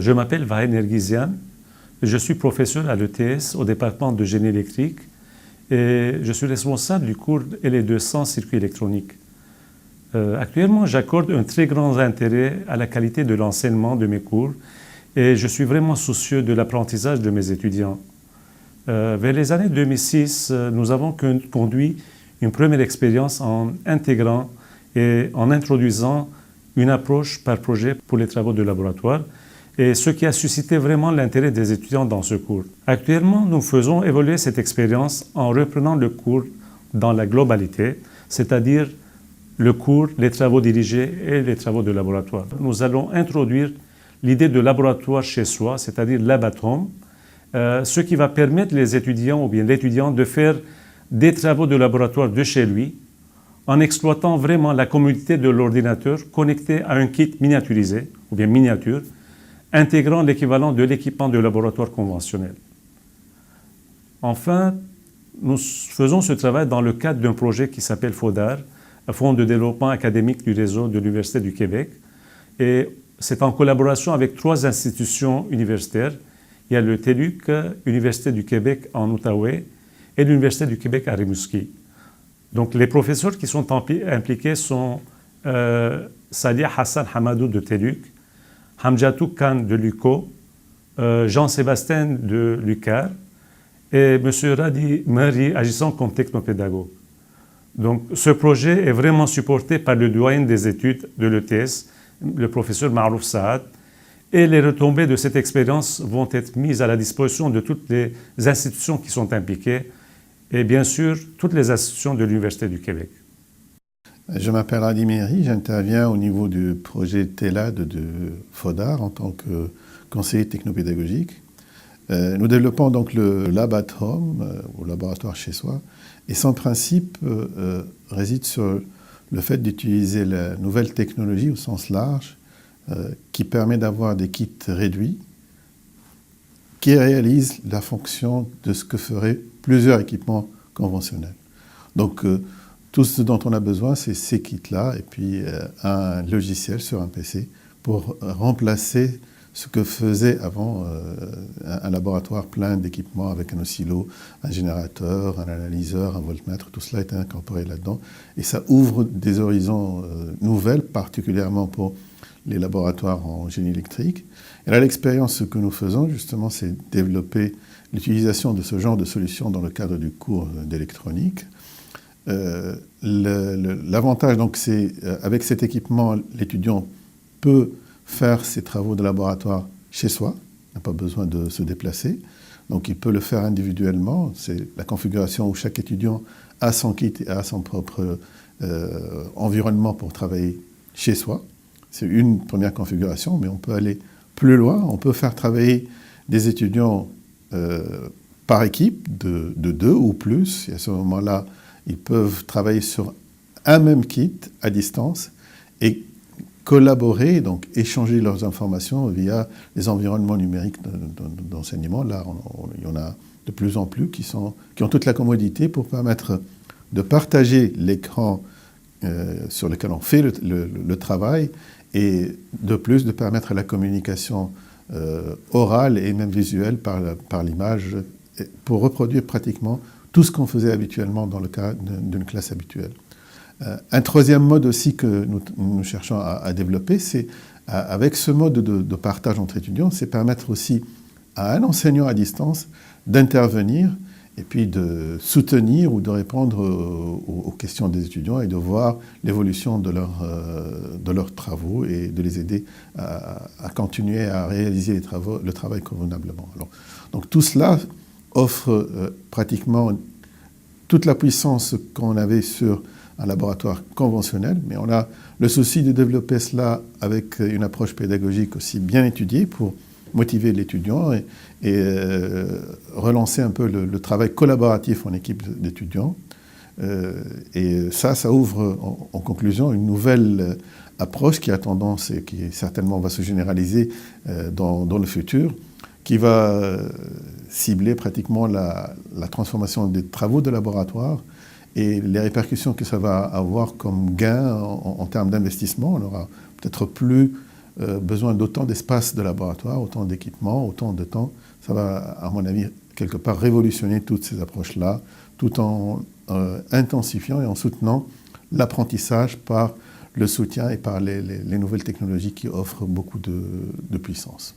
Je m'appelle Vahid Nergizian. Je suis professeur à l'ETS au département de génie électrique et je suis responsable du cours LE200 circuits électroniques. Actuellement, j'accorde un très grand intérêt à la qualité de l'enseignement de mes cours et je suis vraiment soucieux de l'apprentissage de mes étudiants. Vers les années 2006, nous avons conduit une première expérience en intégrant et en introduisant une approche par projet pour les travaux de laboratoire, et ce qui a suscité vraiment l'intérêt des étudiants dans ce cours. Actuellement, nous faisons évoluer cette expérience en reprenant le cours dans la globalité, c'est-à-dire le cours, les travaux dirigés et les travaux de laboratoire. Nous allons introduire l'idée de laboratoire chez soi, c'est-à-dire Labatome, ce qui va permettre les étudiants ou bien l'étudiant de faire des travaux de laboratoire de chez lui en exploitant vraiment la commodité de l'ordinateur connecté à un kit miniaturisé ou bien miniature, intégrant l'équivalent de l'équipement de laboratoire conventionnel. Enfin, nous faisons ce travail dans le cadre d'un projet qui s'appelle FODAR, Fonds de développement académique du réseau de l'Université du Québec. Et c'est en collaboration avec 3 institutions universitaires. Il y a le TELUC, Université du Québec en Outaouais, et l'Université du Québec à Rimouski. Donc les professeurs qui sont impliqués sont Salia Hassan Hamadou de TELUC, Hamjatou Khan de l'UCO, Jean-Sébastien de l'UQAR et M. Radi Mari agissant comme technopédagogue. Donc ce projet est vraiment supporté par le doyen des études de l'ETS, le professeur Marouf Saad, et les retombées de cette expérience vont être mises à la disposition de toutes les institutions qui sont impliquées et bien sûr toutes les institutions de l'Université du Québec. Je m'appelle Radi Meri, j'interviens au niveau du projet TELAD de FODAR en tant que conseiller technopédagogique. Nous développons donc le Lab at Home, ou laboratoire chez soi, et son principe réside sur le fait d'utiliser la nouvelle technologie au sens large, qui permet d'avoir des kits réduits, qui réalisent la fonction de ce que feraient plusieurs équipements conventionnels. Donc, tout ce dont on a besoin, c'est ces kits-là et puis un logiciel sur un PC pour remplacer ce que faisait avant un laboratoire plein d'équipements avec un oscillo, un générateur, un analyseur, un voltmètre, tout cela est incorporé là-dedans. Et ça ouvre des horizons nouvelles, particulièrement pour les laboratoires en génie électrique. Et là, l'expérience que nous faisons, justement, c'est développer l'utilisation de ce genre de solutions dans le cadre du cours d'électronique. L'avantage, donc, c'est avec cet équipement, l'étudiant peut faire ses travaux de laboratoire chez soi, n'a pas besoin de se déplacer. Donc, il peut le faire individuellement. C'est la configuration où chaque étudiant a son kit et a son propre environnement pour travailler chez soi. C'est une première configuration, mais on peut aller plus loin. On peut faire travailler des étudiants par équipe de 2 ou plus. Et à ce moment-là, ils peuvent travailler sur un même kit à distance et collaborer, donc échanger leurs informations via les environnements numériques d'enseignement. Là, il y en a de plus en plus qui ont toute la commodité pour permettre de partager l'écran sur lequel on fait le travail et de plus de permettre la communication orale et même visuelle par l'image pour reproduire pratiquement tout ce qu'on faisait habituellement dans le cadre d'une classe habituelle. Un troisième mode aussi que nous cherchons à développer, c'est avec ce mode de partage entre étudiants, c'est permettre aussi à un enseignant à distance d'intervenir et puis de soutenir ou de répondre aux questions des étudiants et de voir l'évolution de leurs travaux et de les aider à continuer à réaliser le travail convenablement. Alors, donc tout cela offre pratiquement toute la puissance qu'on avait sur un laboratoire conventionnel, mais on a le souci de développer cela avec une approche pédagogique aussi bien étudiée pour motiver l'étudiant et relancer un peu le travail collaboratif en équipe d'étudiants. Et ça ouvre en conclusion une nouvelle approche qui a tendance et qui certainement va se généraliser dans le futur, qui va cibler pratiquement la transformation des travaux de laboratoire et les répercussions que ça va avoir comme gain en termes d'investissement. On aura peut-être plus besoin d'autant d'espace de laboratoire, autant d'équipements, autant de temps. Ça va, à mon avis, quelque part révolutionner toutes ces approches-là, tout en intensifiant et en soutenant l'apprentissage par le soutien et par les nouvelles technologies qui offrent beaucoup de puissance.